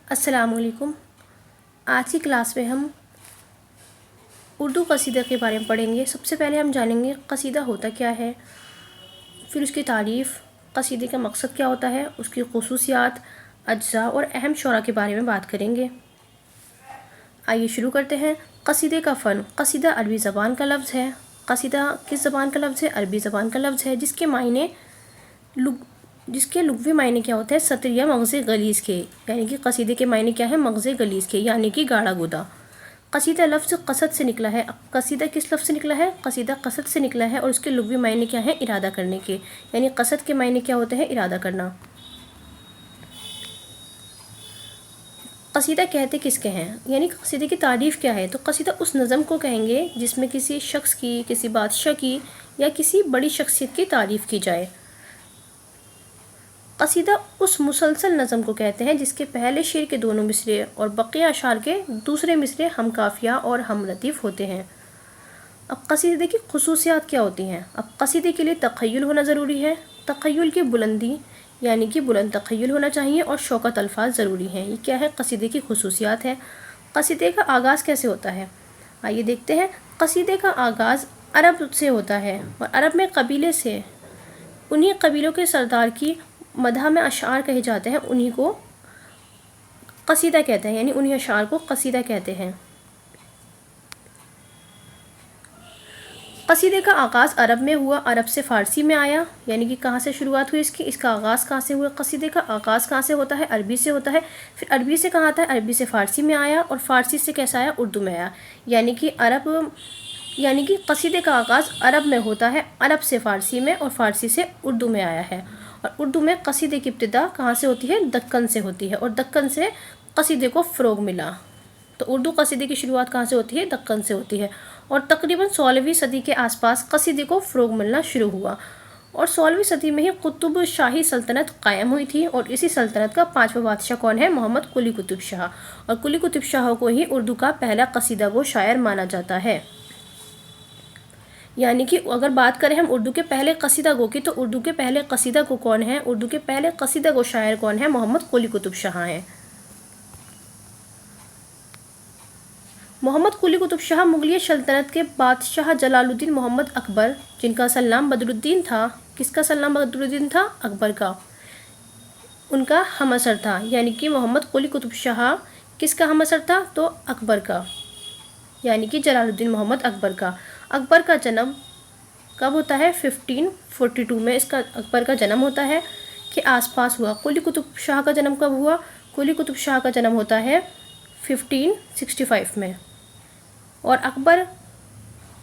السلام علیکم۔ آج کی کلاس میں ہم اردو قصیدہ کے بارے میں پڑھیں گے۔ سب سے پہلے ہم جانیں گے قصیدہ ہوتا کیا ہے، پھر اس کی تعریف، قصیدے کا مقصد کیا ہوتا ہے، اس کی خصوصیات، اجزاء اور اہم شعراء کے بارے میں بات کریں گے۔ آئیے شروع کرتے ہیں۔ قصیدے کا فن۔ قصیدہ عربی زبان کا لفظ ہے۔ قصیدہ کس زبان کا لفظ ہے؟ عربی زبان کا لفظ ہے، جس کے لغوی معنی کیا ہوتا ہے؟ سطر یا مغز غلیظ کے، یعنی کہ قصیدے کے معنی کیا ہے؟ مغز غلیظ کے، یعنی کہ گاڑھا گودا۔ قصیدہ لفظ قصد سے نکلا ہے۔ قصیدہ کس لفظ سے نکلا ہے؟ قصیدہ قصد سے نکلا ہے اور اس کے لغوی معنی کیا ہے؟ ارادہ کرنے کے، یعنی قصد کے معنی کیا ہوتے ہیں؟ ارادہ کرنا۔ قصیدہ کہتے کس کے ہیں، یعنی قصیدے کی تعریف کیا ہے؟ تو قصیدہ اس نظم کو کہیں گے جس میں کسی شخص کی، کسی بادشاہ کی یا کسی بڑی شخصیت کی تعریف کی جائے۔ قصیدہ اس مسلسل نظم کو کہتے ہیں جس کے پہلے شعر کے دونوں مصرعے اور بقیہ اشعار کے دوسرے مصرعے ہم قافیہ اور ہم لطیف ہوتے ہیں۔ اب قصیدے کی خصوصیات کیا ہوتی ہیں؟ اب قصیدے کے لیے تخیل ہونا ضروری ہے۔ تخیل کی بلندی، یعنی کہ بلند تخیل ہونا چاہیے، اور شوکت الفاظ ضروری ہیں۔ یہ کیا ہے؟ قصیدے کی خصوصیات ہے۔ قصیدے کا آغاز کیسے ہوتا ہے؟ آئیے دیکھتے ہیں۔ قصیدے کا آغاز عرب سے ہوتا ہے، اور عرب میں قبیلے سے، انہی قبیلوں کے سردار کی مدح میں اشعار کہے جاتے ہیں، انہی کو قصیدہ کہتے ہیں، یعنی انہی اشعار کو قصیدہ کہتے ہیں۔ قصیدے کا آغاز عرب میں ہوا، عرب سے فارسی میں آیا، یعنی کہ کہاں سے شروعات ہوئی اس کا آغاز کہاں سے ہوا؟ قصیدے کا آغاز کہاں سے ہوتا ہے؟ عربی سے ہوتا ہے۔ پھر عربی سے کہاں آتا ہے؟ عربی سے فارسی میں آیا، اور فارسی سے کیسا آیا؟ اردو میں آیا، یعنی کہ قصیدے کا آغاز عرب میں ہوتا ہے، عرب سے فارسی میں، اور فارسی سے اردو میں آیا ہے۔ اور اردو میں قصیدے کی ابتدا کہاں سے ہوتی ہے؟ دکن سے ہوتی ہے، اور دکن سے قصیدے کو فروغ ملا۔ تو اردو قصیدے کی شروعات کہاں سے ہوتی ہے؟ دکن سے ہوتی ہے، اور تقریباً 16ویں صدی کے آس پاس قصیدے کو فروغ ملنا شروع ہوا، اور 16ویں صدی میں ہی قطب شاہی سلطنت قائم ہوئی تھی، اور اسی سلطنت کا 5واں بادشاہ کون ہے؟ محمد قلی قطب شاہ، اور قلی قطب شاہ کو ہی اردو کا پہلا قصیدہ گو شاعر مانا جاتا ہے۔ یعنی کہ اگر بات کریں ہم اردو کے پہلے قصیدہ گو کی، تو اردو کے پہلے قصیدہ گو کون ہے؟ اردو کے پہلے قصیدہ گو شاعر کون ہے؟ محمد قلی قطب شاہ ہیں۔ محمد قلی قطب شاہ مغلیہ سلطنت کے بادشاہ جلال الدین محمد اکبر، جن کا اصل نام بدر الدین تھا، کس کا اصل نام بدر الدین تھا؟ اکبر کا، ان کا ہم عصر تھا، یعنی کہ محمد قلی قطب شاہ کس کا ہم عصر تھا؟ تو اکبر کا، یعنی کہ جلال الدین محمد اکبر کا۔ اکبر کا جنم کب ہوتا ہے؟ 1542 میں اکبر کا جنم ہوتا ہے، کہ آس پاس ہوا۔ قلی قطب شاہ کا جنم کب ہوا؟ قلی قطب شاہ کا جنم ہوتا ہے 1565 میں، اور اکبر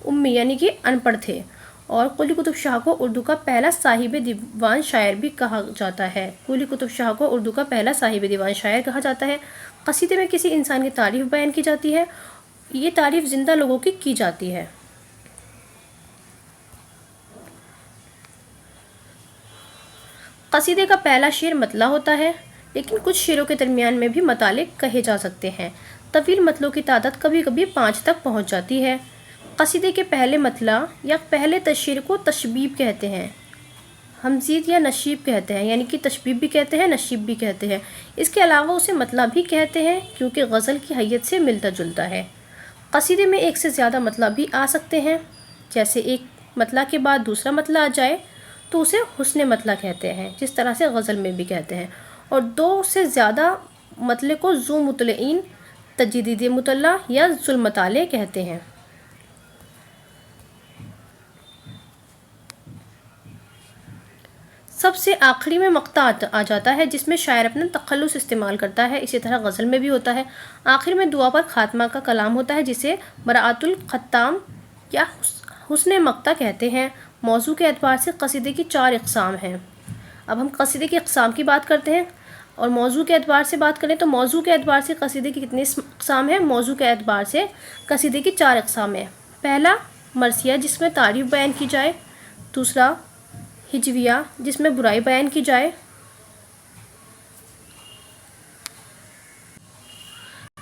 امی یعنی کہ ان پڑھ تھے، اور قلی قطب شاہ کو اردو کا پہلا صاحب دیوان شاعر بھی کہا جاتا ہے۔ قلی قطب شاہ کو اردو کا پہلا صاحب دیوان شاعر کہا جاتا ہے۔ قصیدے میں کسی انسان کی تعریف بیان کی جاتی ہے، یہ تعریف زندہ لوگوں کی جاتی ہے۔ قصیدے کا پہلا شعر مطلع ہوتا ہے، لیکن کچھ شعروں کے درمیان میں بھی مطالع کہے جا سکتے ہیں۔ طویل مطلعوں کی تعداد کبھی کبھی 5 تک پہنچ جاتی ہے۔ قصیدے کے پہلے مطلع یا پہلے تشعیر کو تشبیب کہتے ہیں، ہمزید یا نشیب کہتے ہیں، یعنی کہ تشبیب بھی کہتے ہیں، نشیب بھی کہتے ہیں۔ اس کے علاوہ اسے مطلع بھی کہتے ہیں، کیونکہ غزل کی حیت سے ملتا جلتا ہے۔ قصیدے میں ایک سے زیادہ مطلع بھی آ سکتے ہیں، جیسے ایک مطلع کے بعد دوسرا مطلع آ جائے تو اسے حسن مطلع کہتے ہیں، جس طرح سے غزل میں بھی کہتے ہیں، اور 2 سے زیادہ مطلع کو ذو مطلعین، تجدید مطلع یا ذو المطالع کہتے ہیں۔ سب سے آخری میں مقطع آ جاتا ہے، جس میں شاعر اپنا تخلص استعمال کرتا ہے، اسی طرح غزل میں بھی ہوتا ہے۔ آخر میں دعا پر خاتمہ کا کلام ہوتا ہے، جسے براءۃ الختام یا حسن مقطع کہتے ہیں۔ موضوع کے اعتبار سے قصیدے کی 4 اقسام ہیں۔ اب ہم قصیدے کی اقسام کی بات کرتے ہیں، اور موضوع کے اعتبار سے بات کریں تو موضوع کے اعتبار سے قصیدے کی کتنی اقسام ہیں؟ موضوع کے اعتبار سے قصیدے کی 4 اقسام ہیں۔ پہلا مرثیہ، جس میں تعریف بیان کی جائے۔ دوسرا ہجویہ، جس میں برائی بیان کی جائے۔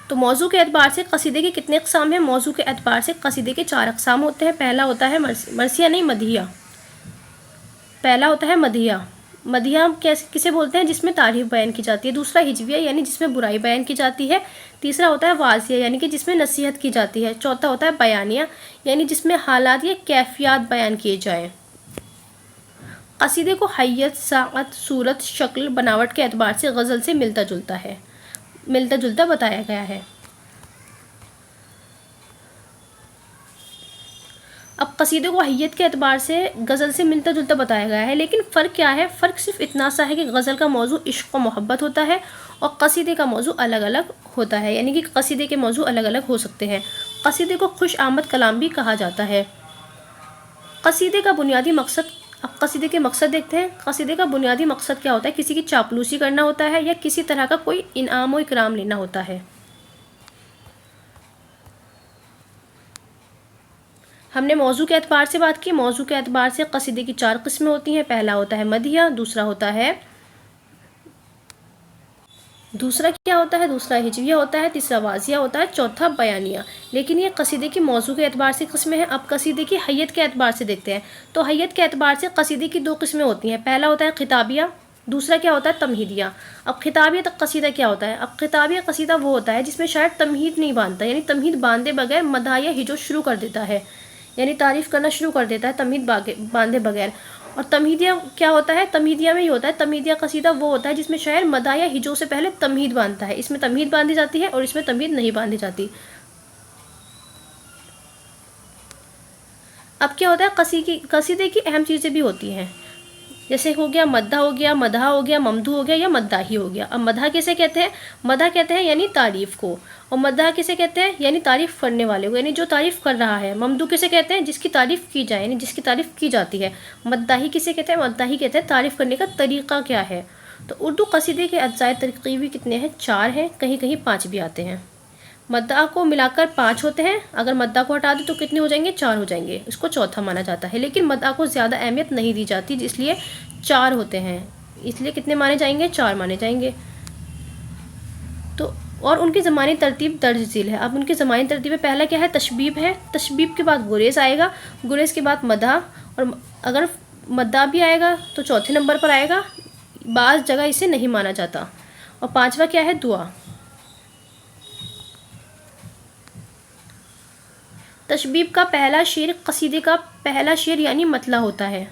تو موضوع کے اعتبار سے قصیدے کی کتنے اقسام ہیں؟ موضوع کے اعتبار سے قصیدے کے 4 اقسام ہوتے ہیں۔ پہلا ہوتا ہے مرثیہ نہیں، مدحیہ۔ پہلا ہوتا ہے مدحیہ، مدیح کسے بولتے ہیں؟ جس میں تعریف بیان کی جاتی ہے. دوسرا ہجویہ یعنی جس میں برائی بیان کی جاتی ہے. تیسرا ہوتا ہے واضحیہ یعنی کہ جس میں نصیحت کی جاتی ہے. چوتھا ہوتا ہے بیانیہ یعنی جس میں حالات یا کیفیات بیان کیے جائیں. قصیدے کو حیت، ساعت، صورت، شکل، بناوٹ کے اعتبار سے غزل سے ملتا جلتا بتایا گیا ہے. اب قصیدے کو حیت کے اعتبار سے غزل سے ملتا جلتا بتایا گیا ہے، لیکن فرق کیا ہے؟ فرق صرف اتنا سا ہے کہ غزل کا موضوع عشق و محبت ہوتا ہے اور قصیدے کا موضوع الگ الگ ہوتا ہے، یعنی کہ قصیدے کے موضوع الگ الگ ہو سکتے ہیں. قصیدے کو خوش آمد کلام بھی کہا جاتا ہے. قصیدے کا بنیادی مقصد، اب قصیدے کے مقصد دیکھتے ہیں. قصیدے کا بنیادی مقصد کیا ہوتا ہے؟ کسی کی چاپلوسی کرنا ہوتا ہے یا کسی طرح کا کوئی انعام و اکرام لینا ہوتا ہے. ہم نے موضوع کے اعتبار سے بات کی. موضوع کے اعتبار سے قصیدے کی 4 قسمیں ہوتی ہیں. پہلا ہوتا ہے مدیح، دوسرا کیا ہوتا ہے؟ دوسرا ہجویہ ہوتا ہے. تیسرا واضحیہ ہوتا ہے. چوتھا بیانیہ. لیکن یہ قصیدے کی موضوع کے اعتبار سے قسمیں ہیں. اب قصیدے کی حیت کے اعتبار سے دیکھتے ہیں. تو حیت کے اعتبار سے قصیدے کی 2 قسمیں ہوتی ہیں. پہلا ہوتا ہے خطابیہ، دوسرا کیا ہوتا ہے؟ تمہیدیہ. اب خطابیہ قصیدہ کیا ہوتا ہے؟ اب خطابیہ قصیدہ وہ ہوتا ہے جس میں شاعر تمہید نہیں باندھتا، یعنی تمہید باندھے بغیر مدح یا ہجو شروع کر دیتا ہے، یعنی تعریف کرنا شروع کر دیتا ہے تمہید باندھے بغیر. اور تمہیدیہ کیا ہوتا ہے؟ تمہیدیہ میں یہ ہوتا ہے، تمہیدیہ قصیدہ وہ ہوتا ہے جس میں شاعر مدح یا ہجو سے پہلے تمہید باندھتا ہے. اس میں تمہید باندھی جاتی ہے اور اس میں تمہید نہیں باندھی جاتی. اب کیا ہوتا ہے؟ قصیدے کی اہم چیزیں بھی ہوتی ہیں، جیسے ہو گیا مدح، ہو گیا مدح، ہو گیا ممدوح، ہو گیا یا مداحی ہو گیا. اب مدح کیسے کہتے ہیں؟ مدح کہتے ہیں یعنی تعریف کو. اور مدح کسے کہتے ہیں؟ یعنی تعریف کرنے والے کو، یعنی جو تعریف کر رہا ہے. ممدوح کسے کہتے ہیں؟ جس کی تعریف کی جائے، یعنی جس کی تعریف کی جاتی ہے. مداحی کسے کہتے ہیں؟ مداحی کہتے ہیں تعریف کرنے کا طریقہ کیا ہے. تو اردو قصیدے کے اجزائے ترکیبی کتنے ہیں؟ 4 ہیں، کہیں کہیں 5 بھی آتے ہیں. مدح کو ملا کر 5 ہوتے ہیں. اگر مدح کو ہٹا دیں تو کتنے ہو جائیں گے؟ 4 ہو جائیں گے. اس کو چوتھا مانا جاتا ہے، لیکن مدح کو زیادہ اہمیت نہیں دی جاتی، اس لیے 4 ہوتے ہیں. اس لیے کتنے مانے جائیں گے؟ 4 مانے جائیں گے. تو اور ان کی زمانی ترتیب درج ذیل ہے. اب ان کی زمانی ترتیب میں پہلا کیا ہے؟ تشبیب ہے. تشبیب کے بعد گریز آئے گا، گریز کے بعد مدح، اور اگر مدح بھی آئے گا تو چوتھے نمبر پر آئے گا. بعض جگہ اسے نہیں مانا جاتا. اور 5واں کیا ہے؟ دعا. تشبیب کا پہلا شعر قصیدے کا پہلا شعر یعنی مطلع ہوتا ہے.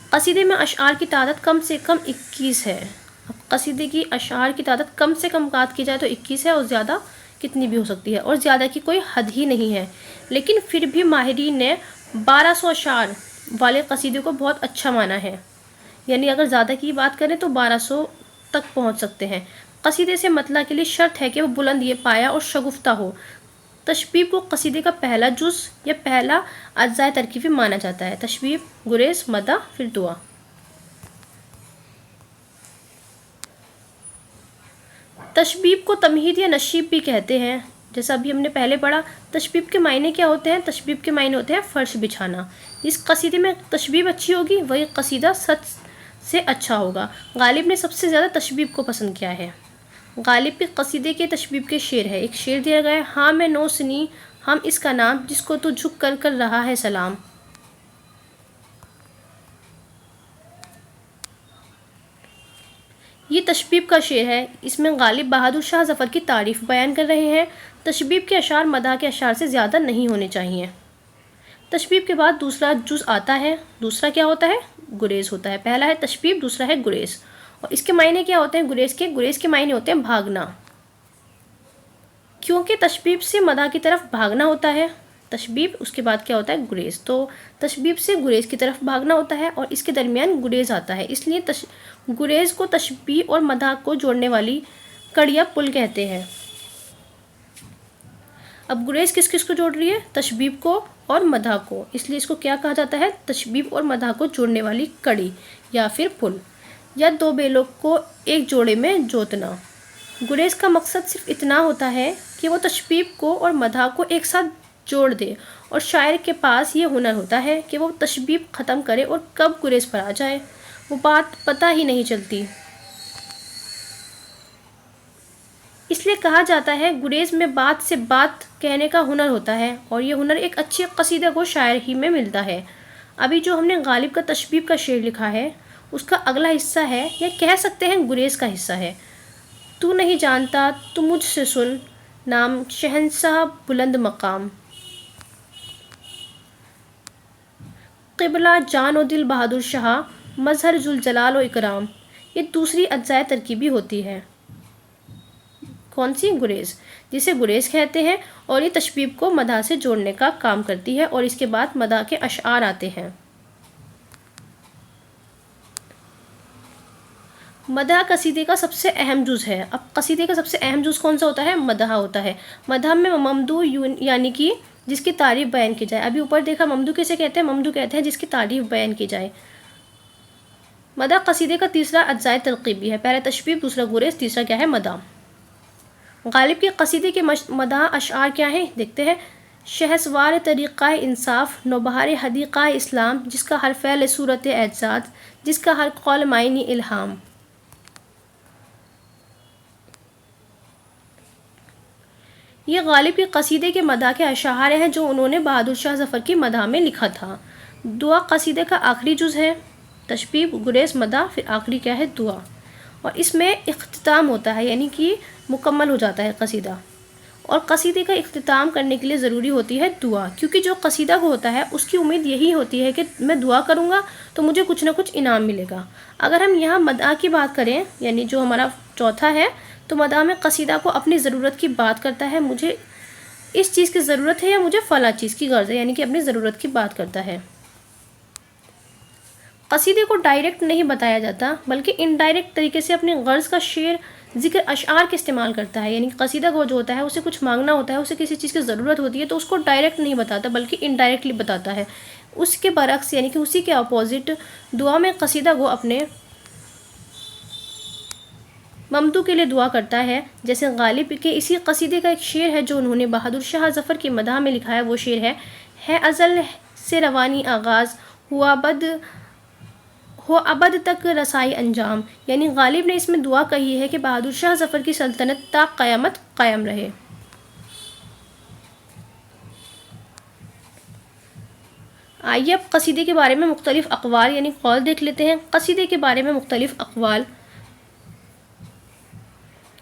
قصیدے میں اشعار کی تعداد کم سے کم 21 ہے. اب قصیدے کی اشعار کی تعداد کم سے کم بات کی جائے تو 21 ہے، اور زیادہ کتنی بھی ہو سکتی ہے، اور زیادہ کی کوئی حد ہی نہیں ہے. لیکن پھر بھی ماہرین نے 1200 اشعار والے قصیدے کو بہت اچھا مانا ہے، یعنی اگر زیادہ کی بات کریں تو 1200 تک پہنچ سکتے ہیں. قصیدے سے مطلع کے لیے شرط ہے کہ وہ بلند یہ پایا اور شگفتہ ہو. تشبیب کو قصیدے کا پہلا جز یا پہلا اجزائے ترکیبی مانا جاتا ہے. تشبیب، گریز، مدح، پھر دعا. تشبیب کو تمہید یا نشیب بھی کہتے ہیں، جیسا ابھی ہم نے پہلے پڑھا. تشبیب کے معنی کیا ہوتے ہیں؟ تشبیب کے معنی ہوتے ہیں فرش بچھانا. جس قصیدے میں تشبیب اچھی ہوگی وہی قصیدہ سچ سے اچھا ہوگا. غالب نے سب سے زیادہ تشبیب کو پسند کیا ہے. غالب کے قصیدے کے تشبیب کے شعر ہے. ایک شعر دیا گیا ہے: ہاں میں نو سنی ہم اس کا نام، جس کو تو جھک کر رہا ہے سلام. یہ تشبیب کا شعر ہے. اس میں غالب بہادر شاہ ظفر کی تعریف بیان کر رہے ہیں. تشبیب کے اشعار مدح کے اشعار سے زیادہ نہیں ہونے چاہیے. تشبیب کے بعد دوسرا جز آتا ہے. دوسرا کیا ہوتا ہے؟ گریز ہوتا ہے. پہلا ہے تشبیب، دوسرا ہے گریز. اور اس کے معنی کیا ہوتے ہیں گریز کے معنی ہوتے ہیں بھاگنا، کیونکہ تشبیب سے مدح کی طرف بھاگنا ہوتا ہے. تشبیب، اس کے بعد کیا ہوتا ہے؟ گریز. تو تشبیب سے گریز کی طرف بھاگنا ہوتا ہے اور اس کے درمیان گریز آتا ہے، اس لیے گریز کو تشبیب اور مدح کو جوڑنے والی کڑ یا پل کہتے ہیں. اب گریز کس کس کو جوڑ رہی ہے؟ تشبیب کو اور مدح کو، اس لیے اس کو کیا کہا جاتا ہے؟ تشبیب اور مدح کو جوڑنے والی کڑی یا پھر پل، یا 2 بیلوں کو ایک جوڑے میں جوتنا. گریز کا مقصد صرف اتنا ہوتا ہے کہ وہ تشبیب کو اور مدح کو ایک ساتھ جوڑ دے، اور شاعر کے پاس یہ ہنر ہوتا ہے کہ وہ تشبیب ختم کرے اور کب گریز پر آ جائے وہ بات پتہ ہی نہیں چلتی. اس لیے کہا جاتا ہے گریز میں بات سے بات کہنے کا ہنر ہوتا ہے، اور یہ ہنر ایک اچھے قصیدہ کو شاعر ہی میں ملتا ہے. ابھی جو ہم نے غالب کا تشبیب کا شعر لکھا ہے اس کا اگلا حصہ ہے یا کہہ سکتے ہیں گریز کا حصہ ہے۔ تو نہیں جانتا تو مجھ سے سن، نام شہنشاہ بلند مقام، قبلہ جان و دل بہادر شاہ، مظہر ذوالجلال و اکرام۔ یہ دوسری اجزائے ترکیبی ہوتی ہے۔ کون سی؟ گریز، جسے گریز کہتے ہیں، اور یہ تشبیب کو مدح سے جوڑنے کا کام کرتی ہے، اور اس کے بعد مدح کے اشعار آتے ہیں۔ مدح قصیدے کا سب سے اہم جز ہے۔ اب قصیدے کا سب سے اہم جز کون سا ہوتا ہے؟ مدح ہوتا ہے۔ مدح میں ممدوح یعنی کہ جس کی تعریف بیان کی جائے۔ ابھی اوپر دیکھا ممدوح کسے کہتے ہیں؟ ممدوح کہتے ہیں جس کی تعریف بیان کی جائے۔ مدح قصیدے کا تیسرا اجزائے ترکیبی ہے۔ پہلا تشبیب، دوسرا گریز، تیسرا کیا ہے؟ مدح۔ غالب کے قصیدے کے مدح اشعار کیا ہیں؟ دیکھتے ہیں۔ شہسوار طریقہ انصاف، نوبہار حدیقہ اسلام، جس کا ہر فعل صورت اعجاز، جس کا ہر قول معنی الہام۔ یہ غالب کے قصیدے کے مدح کے اشعار ہیں جو انہوں نے بہادر شاہ ظفر کی مدح میں لکھا تھا۔ دعا قصیدے کا آخری جز ہے۔ تشبیب، گریز، مدح، پھر آخری کیا ہے؟ دعا۔ اور اس میں اختتام ہوتا ہے، یعنی کہ مکمل ہو جاتا ہے قصیدہ۔ اور قصیدے کا اختتام کرنے کے لیے ضروری ہوتی ہے دعا، کیونکہ جو قصیدہ کو ہوتا ہے اس کی امید یہی ہوتی ہے کہ میں دعا کروں گا تو مجھے کچھ نہ کچھ انعام ملے گا۔ اگر ہم یہاں مدح کی بات کریں، یعنی جو ہمارا چوتھا ہے، تو مدح میں قصیدہ کو اپنی ضرورت کی بات کرتا ہے، مجھے اس چیز کی ضرورت ہے یا مجھے فلاں چیز کی غرض ہے، یعنی کہ اپنی ضرورت کی بات کرتا ہے۔ قصیدے کو ڈائریکٹ نہیں بتایا جاتا، بلکہ انڈائریکٹ طریقے سے اپنی غرض کا شعر ذکر اشعار کے استعمال کرتا ہے، یعنی قصیدہ کو جو ہوتا ہے اسے کچھ مانگنا ہوتا ہے، اسے کسی چیز کی ضرورت ہوتی ہے تو اس کو ڈائریکٹ نہیں بتاتا بلکہ انڈائریکٹلی بتاتا ہے۔ اس کے برعکس، یعنی کہ اسی کے اپوزٹ، دعا میں قصیدہ کو اپنے ممدوح کے لیے دعا کرتا ہے۔ جیسے غالب کے اسی قصیدے کا ایک شعر ہے جو انہوں نے بہادر شاہ ظفر کی مدح میں لکھا ہے، وہ شعر ہے ازل سے روانی آغاز، ہو ابد تک رسائی انجام۔ یعنی غالب نے اس میں دعا کہی ہے کہ بہادر شاہ ظفر کی سلطنت تا قیامت قائم رہے۔ آئیے اب قصیدے کے بارے میں مختلف اقوال یعنی قول دیکھ لیتے ہیں۔ قصیدے کے بارے میں مختلف اقوال۔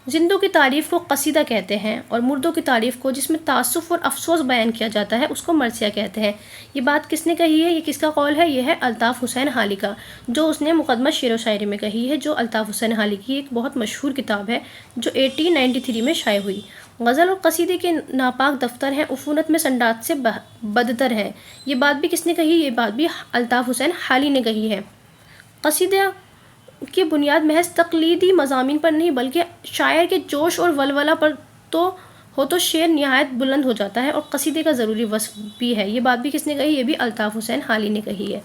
زندوں کی تعریف کو قصیدہ کہتے ہیں، اور مردوں کی تعریف کو، جس میں تاسف اور افسوس بیان کیا جاتا ہے، اس کو مرثیہ کہتے ہیں۔ یہ بات کس نے کہی ہے؟ یہ کس کا قول ہے؟ یہ ہے الطاف حسین حالی کا، جو اس نے مقدمہ شعر و شاعری میں کہی ہے، جو الطاف حسین حالی کی ایک بہت مشہور کتاب ہے جو 1893 میں شائع ہوئی۔ غزل اور قصیدے کے ناپاک دفتر ہیں، عفونت میں سنڈات سے بدتر ہیں۔ یہ بات بھی کس نے کہی؟ یہ بات بھی الطاف حسین حالی نے کہی ہے۔ قصیدہ کی بنیاد محض تقلیدی مضامین پر نہیں بلکہ شاعر کے جوش اور ولولہ پر تو شعر نہایت بلند ہو جاتا ہے اور قصیدے کا ضروری وصف بھی ہے۔ یہ بات بھی کس نے کہی؟ یہ بھی الطاف حسین حالی نے کہی ہے۔